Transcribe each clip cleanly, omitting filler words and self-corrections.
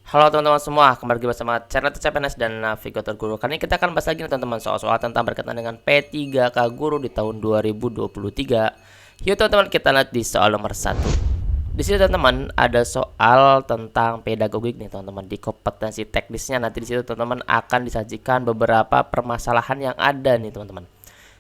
Halo teman-teman semua, kembali lagi bersama channel TCPNS dan Navigator Guru. Kali ini kita akan bahas lagi nih teman-teman soal-soal tentang berkaitan dengan P3K Guru di tahun 2023. Yuk teman-teman, kita lihat di soal nomor 1. Di sini teman-teman ada soal tentang pedagogik nih teman-teman. Di kompetensi teknisnya nanti di situ teman-teman akan disajikan beberapa permasalahan yang ada nih teman-teman.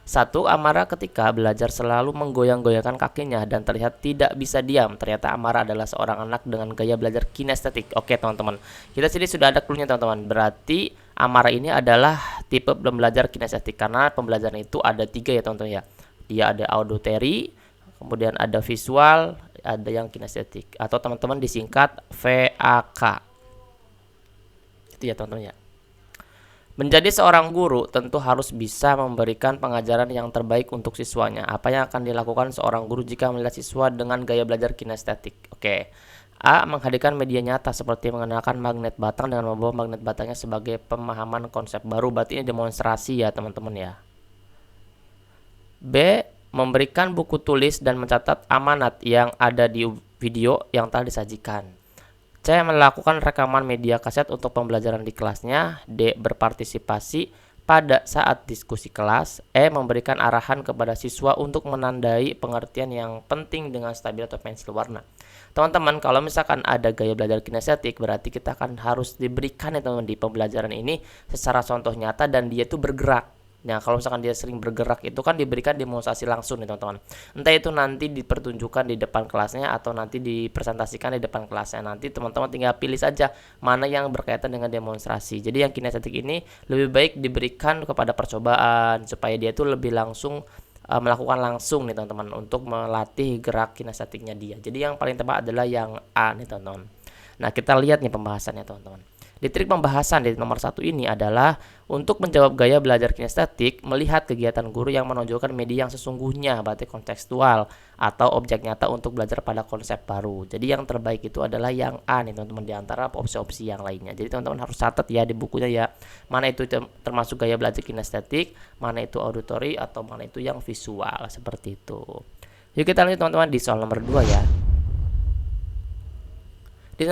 Satu, Amara ketika belajar selalu menggoyang-goyangkan kakinya dan terlihat tidak bisa diam. Ternyata Amara adalah seorang anak dengan gaya belajar kinestetik. Oke teman-teman, kita sini sudah ada clue-nya teman-teman. Berarti Amara ini adalah tipe pembelajar kinestetik karena pembelajaran itu ada 3 ya teman-teman ya. Dia ada auditory, kemudian ada visual, ada yang kinestetik atau teman-teman disingkat VAK. Itu ya teman-teman ya. Menjadi seorang guru tentu harus bisa memberikan pengajaran yang terbaik untuk siswanya. Apa yang akan dilakukan seorang guru jika melihat siswa dengan gaya belajar kinestetik? Oke. A. Menghadirkan media nyata seperti mengenalkan magnet batang dengan membawa magnet batangnya sebagai pemahaman konsep baru. Berarti ini demonstrasi ya teman-teman ya. B. Memberikan buku tulis dan mencatat amanat yang ada di video yang telah disajikan. C. Melakukan rekaman media kaset untuk pembelajaran di kelasnya. D. Berpartisipasi pada saat diskusi kelas. E. Memberikan arahan kepada siswa untuk menandai pengertian yang penting dengan stabil atau pensil warna. Teman-teman, kalau misalkan ada gaya belajar kinestetik, berarti kita akan harus diberikan ya teman-teman di pembelajaran ini secara contoh nyata dan dia itu bergerak. Nah, kalau misalkan dia sering bergerak itu kan diberikan demonstrasi langsung nih teman-teman. Entah itu nanti dipertunjukkan di depan kelasnya atau nanti dipresentasikan di depan kelasnya. Nanti teman-teman tinggal pilih saja mana yang berkaitan dengan demonstrasi. Jadi yang kinestetik ini lebih baik diberikan kepada percobaan supaya dia itu lebih langsung melakukan langsung nih teman-teman untuk melatih gerak kinestetiknya dia. Jadi yang paling tepat adalah yang A nih teman-teman. Nah, kita lihat nih pembahasannya teman-teman. Di trik pembahasan di nomor 1 ini adalah untuk menjawab gaya belajar kinestetik, melihat kegiatan guru yang menonjolkan media yang sesungguhnya, berarti kontekstual, atau objek nyata untuk belajar pada konsep baru. Jadi yang terbaik itu adalah yang A nih teman-teman, di antara opsi-opsi yang lainnya. Jadi teman-teman harus catat ya di bukunya ya, mana itu termasuk gaya belajar kinestetik, mana itu auditory, atau mana itu yang visual, seperti itu. Yuk kita lanjut teman-teman di soal nomor 2 ya. Di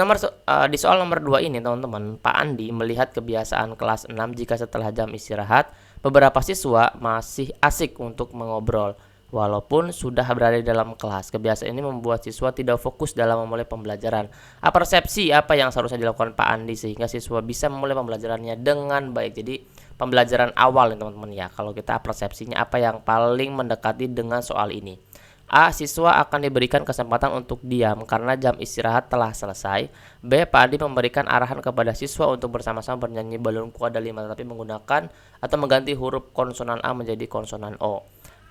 soal nomor 2 ini teman-teman, Pak Andi melihat kebiasaan kelas 6 jika setelah jam istirahat, beberapa siswa masih asik untuk mengobrol walaupun sudah berada di dalam kelas. Kebiasaan ini membuat siswa tidak fokus dalam memulai pembelajaran. Persepsi apa yang seharusnya dilakukan Pak Andi sehingga siswa bisa memulai pembelajarannya dengan baik. Jadi pembelajaran awal nih teman-teman ya. Kalau kita persepsinya apa yang paling mendekati dengan soal ini? A. Siswa akan diberikan kesempatan untuk diam karena jam istirahat telah selesai. B. Pak Andi memberikan arahan kepada siswa untuk bersama-sama bernyanyi balonku ada 5 tetapi menggunakan atau mengganti huruf konsonan A menjadi konsonan O.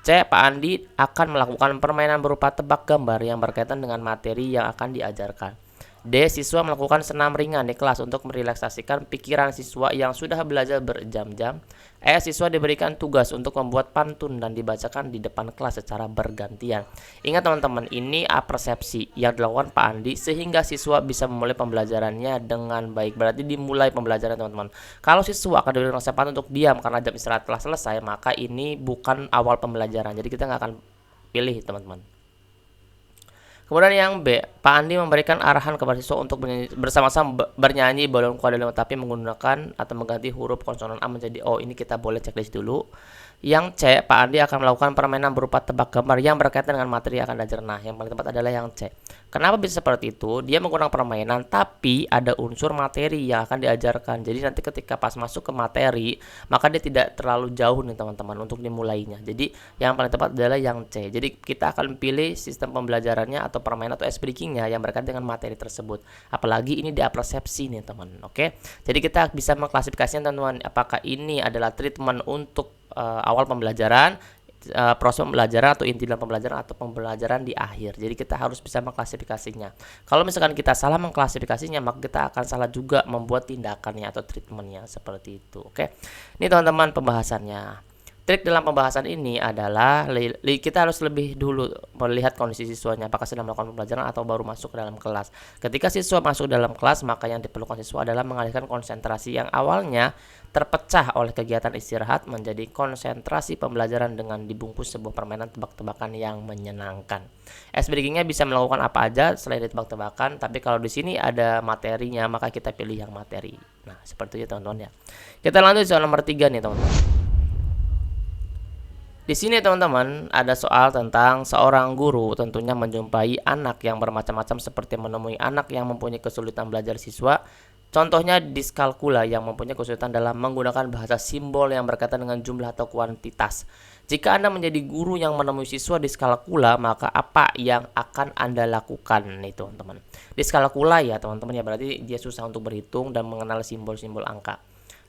C. Pak Andi akan melakukan permainan berupa tebak gambar yang berkaitan dengan materi yang akan diajarkan. D. Siswa melakukan senam ringan di kelas untuk merelaksasikan pikiran siswa yang sudah belajar berjam-jam. E. Siswa diberikan tugas untuk membuat pantun dan dibacakan di depan kelas secara bergantian. Ingat teman-teman, ini persepsi yang dilakukan Pak Andi sehingga siswa bisa memulai pembelajarannya dengan baik. Berarti dimulai pembelajaran teman-teman. Kalau siswa akan diberikan kesempatan untuk diam karena jam istirahat telah selesai, maka ini bukan awal pembelajaran. Jadi kita nggak akan pilih teman-teman. Kemudian yang B, Pak Andi memberikan arahan kepada siswa untuk bersama-sama bernyanyi balonku ada 5 tapi menggunakan atau mengganti huruf konsonan A menjadi O. Ini kita boleh checklist dulu. Yang C, Pak Andi akan melakukan permainan berupa tebak gambar yang berkaitan dengan materi yang akan diajar. Nah, yang paling tepat adalah yang C. Kenapa bisa seperti itu? Dia menggunakan permainan tapi ada unsur materi yang akan diajarkan. Jadi nanti ketika pas masuk ke materi, maka dia tidak terlalu jauh nih teman-teman untuk dimulainya. Jadi yang paling tepat adalah yang C. Jadi kita akan pilih sistem pembelajarannya atau permainan atau ice breakingnya yang berkaitan dengan materi tersebut. Apalagi ini dia persepsi nih teman. Oke. Jadi kita bisa mengklasifikasikan teman-teman, apakah ini adalah treatment untuk awal pembelajaran, proses pembelajaran atau inti dalam pembelajaran atau pembelajaran di akhir. Jadi kita harus bisa mengklasifikasinya. Kalau misalkan kita salah mengklasifikasinya, maka kita akan salah juga membuat tindakannya atau treatmentnya seperti itu. Oke. Ini teman-teman pembahasannya. Trik dalam pembahasan ini adalah kita harus lebih dulu melihat kondisi siswanya, apakah sedang melakukan pembelajaran atau baru masuk ke dalam kelas. Ketika siswa masuk dalam kelas, maka yang diperlukan siswa adalah mengalihkan konsentrasi yang awalnya terpecah oleh kegiatan istirahat menjadi konsentrasi pembelajaran dengan dibungkus sebuah permainan tebak-tebakan yang menyenangkan. SBDG-nya bisa melakukan apa aja selain ditebak-tebakan, tapi kalau di sini ada materinya, maka kita pilih yang materi. Nah, seperti itu teman-teman ya. Kita lanjut soal nomor 3 nih teman-teman. Di sini teman-teman ada soal tentang seorang guru tentunya menjumpai anak yang bermacam-macam seperti menemui anak yang mempunyai kesulitan belajar siswa. Contohnya diskalkula yang mempunyai kesulitan dalam menggunakan bahasa simbol yang berkaitan dengan jumlah atau kuantitas. Jika Anda menjadi guru yang menemui siswa diskalkula, maka apa yang akan Anda lakukan nih teman-teman? Diskalkula ya teman-teman ya, berarti dia susah untuk berhitung dan mengenal simbol-simbol angka.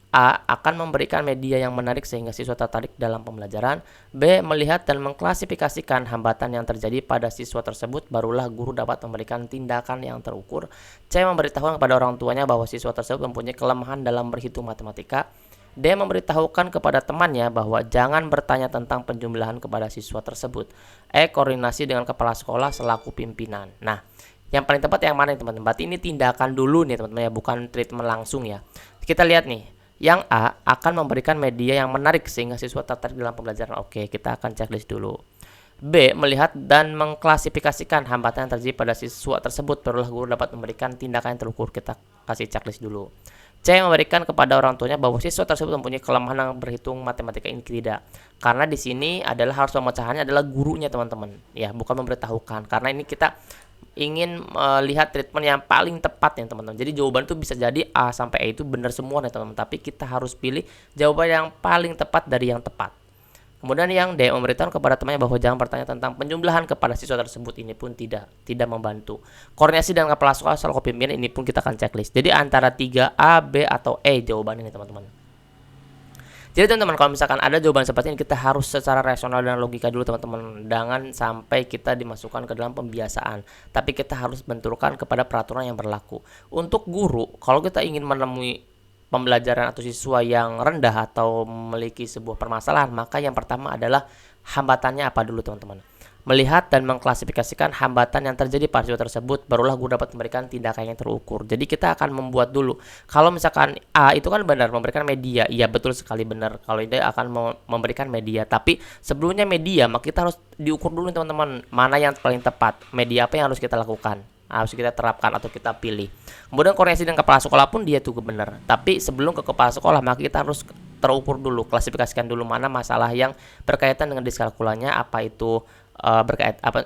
A. Akan memberikan media yang menarik sehingga siswa tertarik dalam pembelajaran. B. Melihat dan mengklasifikasikan hambatan yang terjadi pada siswa tersebut, barulah guru dapat memberikan tindakan yang terukur. C. Memberitahukan kepada orang tuanya bahwa siswa tersebut mempunyai kelemahan dalam berhitung matematika. D. Memberitahukan kepada temannya bahwa jangan bertanya tentang penjumlahan kepada siswa tersebut. E. Koordinasi dengan kepala sekolah selaku pimpinan. Nah, yang paling tepat yang mana teman-teman? Berarti ini tindakan dulu nih teman-teman ya, bukan treatment langsung ya. Kita lihat nih. Yang A akan memberikan media yang menarik sehingga siswa tertarik dalam pembelajaran. Oke, kita akan checklist dulu. B. Melihat dan mengklasifikasikan hambatan yang terjadi pada siswa tersebut, barulah guru dapat memberikan tindakan yang terukur. Kita kasih checklist dulu. C. Memberikan kepada orang tuanya bahwa siswa tersebut mempunyai kelemahan yang berhitung matematika ini tidak. Karena di sini adalah harus pemecahannya adalah gurunya teman-teman. Ya, bukan memberitahukan. Karena ini kita ingin melihat treatment yang paling tepat ya teman-teman. Jadi jawaban itu bisa jadi A sampai E itu benar semua nih teman-teman, tapi kita harus pilih jawaban yang paling tepat dari yang tepat. Kemudian yang D, memberitahu kepada temannya bahwa jangan bertanya tentang penjumlahan kepada siswa tersebut, ini pun tidak membantu. Koordinasi dengan kepala sekolah selaku pimpinan, ini pun kita akan checklist. Jadi antara 3A, B atau E jawabannya nih teman-teman. Jadi teman-teman, kalau misalkan ada jawaban seperti ini, kita harus secara rasional dan logika dulu teman-teman. Jangan sampai kita dimasukkan ke dalam pembiasaan, tapi kita harus benturkan kepada peraturan yang berlaku. Untuk guru, kalau kita ingin menemui pembelajaran atau siswa yang rendah atau memiliki sebuah permasalahan, maka yang pertama adalah hambatannya apa dulu teman-teman. Melihat dan mengklasifikasikan hambatan yang terjadi pada siswa tersebut, barulah guru dapat memberikan tindakan yang terukur. Jadi kita akan membuat dulu. Kalau misalkan A itu kan benar memberikan media, iya betul sekali benar. Kalau dia akan memberikan media, tapi sebelumnya media, maka kita harus diukur dulu teman-teman, mana yang paling tepat, media apa yang harus kita lakukan, harus kita terapkan atau kita pilih. Kemudian koordinasi dengan kepala sekolah pun dia juga benar. Tapi sebelum ke kepala sekolah, maka kita harus terukur dulu, klasifikasikan dulu mana masalah yang berkaitan dengan diskalkulanya, apa itu apa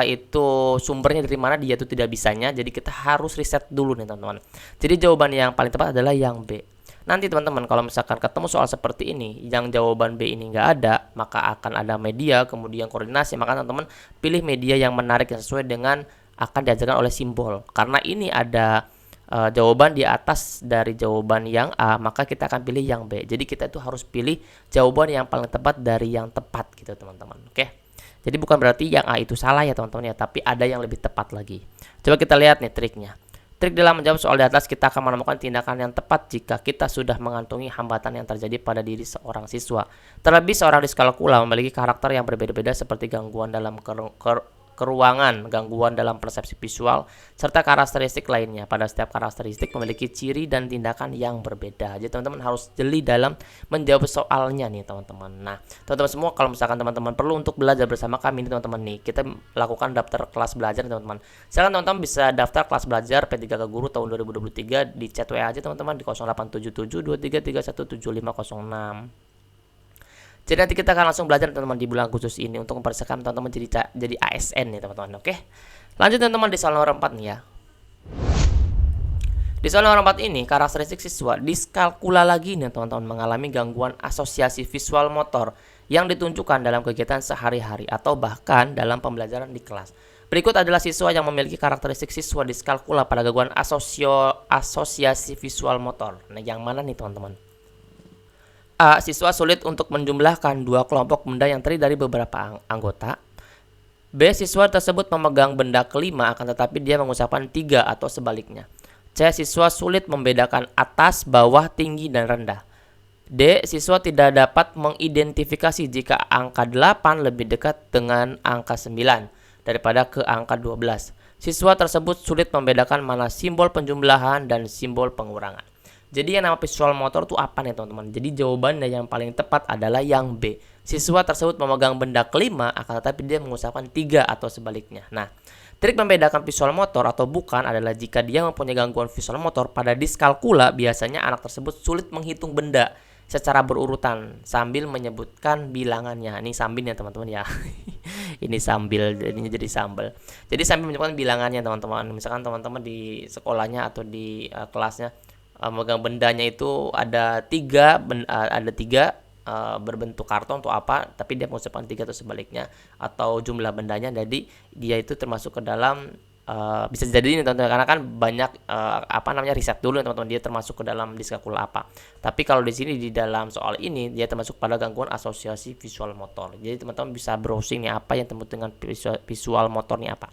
itu sumbernya dari mana dia itu tidak bisanya. Jadi kita harus riset dulu nih teman-teman. Jadi jawaban yang paling tepat adalah yang B. Nanti teman-teman kalau misalkan ketemu soal seperti ini yang jawaban B ini nggak ada, maka akan ada media kemudian koordinasi. Maka teman-teman pilih media yang menarik yang sesuai dengan akan diajarkan oleh simbol. Karena ini ada jawaban di atas dari jawaban yang A, maka kita akan pilih yang B. Jadi kita itu harus pilih jawaban yang paling tepat dari yang tepat gitu teman-teman. Oke. Jadi bukan berarti yang A itu salah ya teman-teman ya, tapi ada yang lebih tepat lagi. Coba kita lihat nih triknya. Trik dalam menjawab soal di atas, kita akan menemukan tindakan yang tepat jika kita sudah mengantongi hambatan yang terjadi pada diri seorang siswa. Terlebih seorang diskalkula memiliki karakter yang berbeda-beda seperti gangguan dalam keruangan, gangguan dalam persepsi visual, serta karakteristik lainnya. Pada setiap karakteristik memiliki ciri dan tindakan yang berbeda. Jadi teman-teman harus jeli dalam menjawab soalnya nih teman-teman. Nah, teman-teman semua kalau misalkan teman-teman perlu untuk belajar bersama kami nih teman-teman nih, kita lakukan daftar kelas belajar nih teman-teman. Silakan teman-teman bisa daftar kelas belajar P3K Guru tahun 2023 di chat WA aja teman-teman di 087723317506. Jadi nanti kita akan langsung belajar teman-teman di bulan Agustus ini untuk mempersiapkan teman-teman jadi ASN nih teman-teman. Oke. Lanjut teman-teman di soal nomor 4 nih ya. Di soal nomor 4 ini karakteristik siswa diskalkula lagi nih teman-teman mengalami gangguan asosiasi visual motor yang ditunjukkan dalam kegiatan sehari-hari atau bahkan dalam pembelajaran di kelas. Berikut adalah siswa yang memiliki karakteristik siswa diskalkula pada gangguan asosiasi visual motor. Nah, yang mana nih teman-teman? A. Siswa sulit untuk menjumlahkan dua kelompok benda yang terdiri dari beberapa anggota. B. Siswa tersebut memegang benda kelima akan tetapi dia mengucapkan 3 atau sebaliknya. C. Siswa sulit membedakan atas, bawah, tinggi, dan rendah. D. Siswa tidak dapat mengidentifikasi jika angka 8 lebih dekat dengan angka 9 daripada ke angka 12. Siswa tersebut sulit membedakan mana simbol penjumlahan dan simbol pengurangan. Jadi yang nama visual motor itu apa nih teman-teman? Jadi jawabannya yang paling tepat adalah yang B. Siswa tersebut memegang benda kelima akan tetapi dia mengucapkan 3 atau sebaliknya. Nah, trik membedakan visual motor atau bukan adalah jika dia mempunyai gangguan visual motor pada diskalkula, biasanya anak tersebut sulit menghitung benda secara berurutan sambil menyebutkan bilangannya. Ini sambil ya teman-teman ya. Ini sambil, ini jadi sambal. Jadi sambil menyebutkan bilangannya teman-teman. Misalkan teman-teman di sekolahnya atau di kelasnya megang bendanya itu ada tiga berbentuk karton atau apa, tapi dia mengucapkan 3 atau sebaliknya, atau jumlah bendanya, jadi dia itu termasuk ke dalam bisa jadi ini teman-teman, karena kan banyak riset dulu teman-teman, dia termasuk ke dalam diskalkula apa. Tapi kalau di sini di dalam soal ini dia termasuk pada gangguan asosiasi visual motor. Jadi teman-teman bisa browsing nih apa yang disebut dengan visual motor nih apa.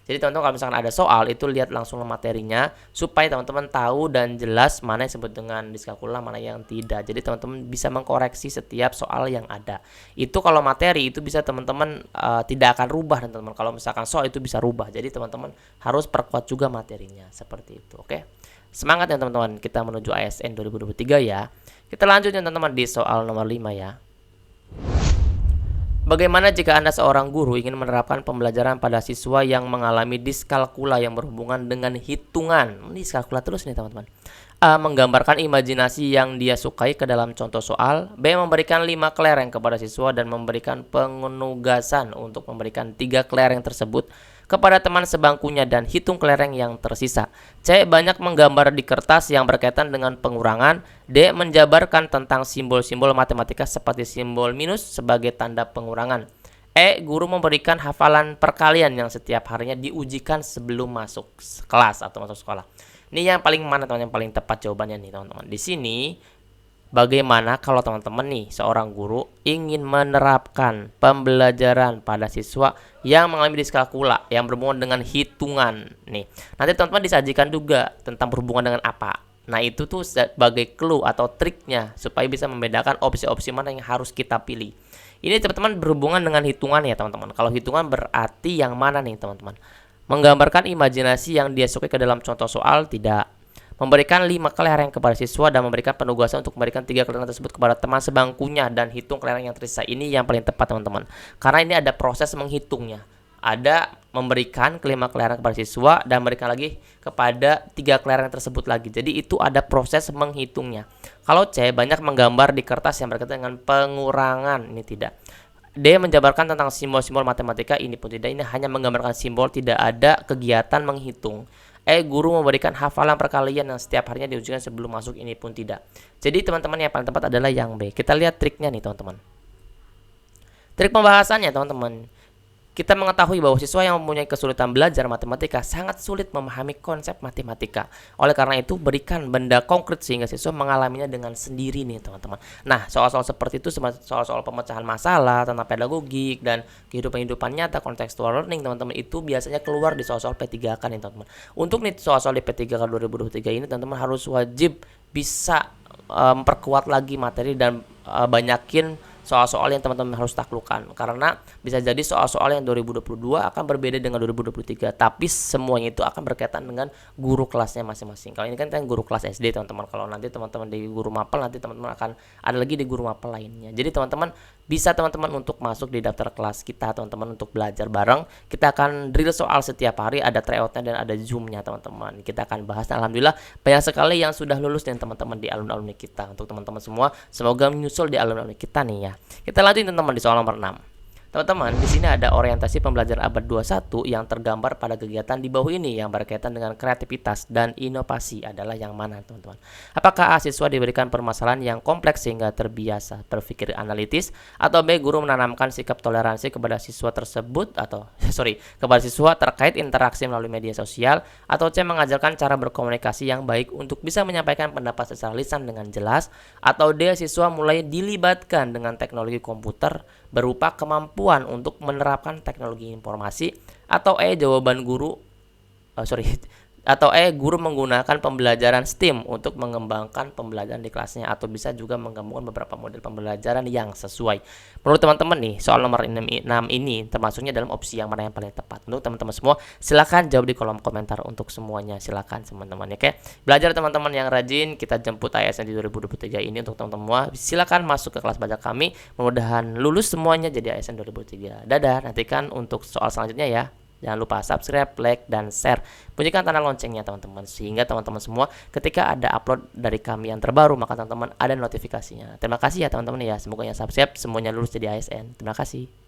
Jadi teman-teman kalau misalkan ada soal itu lihat langsung materinya supaya teman-teman tahu dan jelas mana yang disebut dengan diskalkula, mana yang tidak. Jadi teman-teman bisa mengkoreksi setiap soal yang ada. Itu kalau materi itu bisa teman-teman tidak akan rubah, dan teman-teman kalau misalkan soal itu bisa rubah. Jadi teman-teman harus perkuat juga materinya seperti itu. Oke. Semangat ya teman-teman, kita menuju ASN 2023 ya. Kita lanjut ya teman-teman di soal nomor 5 ya. Bagaimana jika Anda seorang guru ingin menerapkan pembelajaran pada siswa yang mengalami diskalkula yang berhubungan dengan hitungan? Ini diskalkula terus nih teman-teman. A. Menggambarkan imajinasi yang dia sukai ke dalam contoh soal. B. Memberikan 5 kelereng kepada siswa dan memberikan penugasan untuk memberikan 3 kelereng tersebut kepada teman sebangkunya dan hitung kelereng yang tersisa. C. Banyak menggambar di kertas yang berkaitan dengan pengurangan. D. Menjabarkan tentang simbol-simbol matematika seperti simbol minus sebagai tanda pengurangan. E. Guru memberikan hafalan perkalian yang setiap harinya diujikan sebelum masuk kelas atau masuk sekolah. Ini yang paling mana teman, yang paling tepat jawabannya nih teman-teman. Di sini bagaimana kalau teman-teman nih seorang guru ingin menerapkan pembelajaran pada siswa yang mengalami diskalkula yang berhubungan dengan hitungan nih. Nanti teman-teman disajikan juga tentang berhubungan dengan apa. Nah, itu tuh sebagai clue atau triknya supaya bisa membedakan opsi-opsi mana yang harus kita pilih. Ini teman-teman berhubungan dengan hitungan ya teman-teman. Kalau hitungan berarti yang mana nih teman-teman? Menggambarkan imajinasi yang dia sukai ke dalam contoh soal tidak. Memberikan 5 kelereng kepada siswa dan memberikan penugasan untuk memberikan 3 kelereng tersebut kepada teman sebangkunya dan hitung kelereng yang tersisa. Ini yang paling tepat teman-teman, karena ini ada proses menghitungnya. Ada memberikan 5 kelereng kepada siswa dan memberikan lagi kepada 3 kelereng tersebut lagi. Jadi itu ada proses menghitungnya. Kalau C, banyak menggambar di kertas yang berkaitan dengan pengurangan. Ini tidak. D. Menjabarkan tentang simbol-simbol matematika. Ini pun tidak. Ini hanya menggambarkan simbol, tidak ada kegiatan menghitung. E. Guru memberikan hafalan perkalian yang setiap harinya diujikan sebelum masuk. Ini pun tidak. Jadi teman-teman yang paling tepat adalah yang B. Kita lihat triknya nih teman-teman. Trik pembahasannya teman-teman. Kita mengetahui bahwa siswa yang mempunyai kesulitan belajar matematika sangat sulit memahami konsep matematika. Oleh karena itu, berikan benda konkret sehingga siswa mengalaminya dengan sendiri nih teman-teman. Nah, soal-soal seperti itu, soal-soal pemecahan masalah tentang pedagogik dan kehidupan nyata, contextual learning teman-teman, itu biasanya keluar di soal-soal P3K nih teman-teman. Untuk nih soal-soal di P3K 2023 ini teman-teman harus wajib bisa memperkuat lagi materi dan banyakin soal-soal yang teman-teman harus taklukkan, karena bisa jadi soal-soal yang 2022 akan berbeda dengan 2023, tapi semuanya itu akan berkaitan dengan guru kelasnya masing-masing. Kalau ini kan guru kelas SD teman-teman, kalau nanti teman-teman di guru mapel, nanti teman-teman akan ada lagi di guru mapel lainnya. Jadi teman-teman bisa teman-teman untuk masuk di daftar kelas kita, teman-teman untuk belajar bareng. Kita akan drill soal setiap hari, ada tryoutnya dan ada zoomnya teman-teman. Kita akan bahas, alhamdulillah banyak sekali yang sudah lulus dan teman-teman di alumni-alumni kita. Untuk teman-teman semua, semoga menyusul di alumni kita nih ya. Kita lanjut teman-teman di soal nomor 6. Teman-teman, di sini ada orientasi pembelajaran abad 21 yang tergambar pada kegiatan di bawah ini yang berkaitan dengan kreativitas dan inovasi adalah yang mana, teman-teman? Apakah A, siswa diberikan permasalahan yang kompleks sehingga terbiasa berpikir analitis, atau B, guru menanamkan sikap toleransi kepada siswa tersebut kepada siswa terkait interaksi melalui media sosial, atau C, mengajarkan cara berkomunikasi yang baik untuk bisa menyampaikan pendapat secara lisan dengan jelas, atau D, siswa mulai dilibatkan dengan teknologi komputer berupa kemampuan untuk menerapkan teknologi informasi, atau E, jawaban guru guru menggunakan pembelajaran STEAM untuk mengembangkan pembelajaran di kelasnya, atau bisa juga menggabungkan beberapa model pembelajaran yang sesuai. Menurut teman-teman nih, soal nomor 6 ini termasuknya dalam opsi yang mana yang paling tepat? Untuk teman-teman semua, silakan jawab di kolom komentar untuk semuanya. Silakan teman-teman ya, oke. Belajar teman-teman yang rajin, kita jemput ASN di 2023 ini untuk teman-teman semua. Silakan masuk ke kelas belajar kami. Mudah-mudahan lulus semuanya jadi ASN 2023. Dadah, nantikan untuk soal selanjutnya ya. Jangan lupa subscribe, like, dan share. Bunyikan tanda loncengnya teman-teman, sehingga teman-teman semua ketika ada upload dari kami yang terbaru, maka teman-teman ada notifikasinya. Terima kasih ya teman-teman ya. Semoga yang subscribe semuanya lulus jadi ASN. Terima kasih.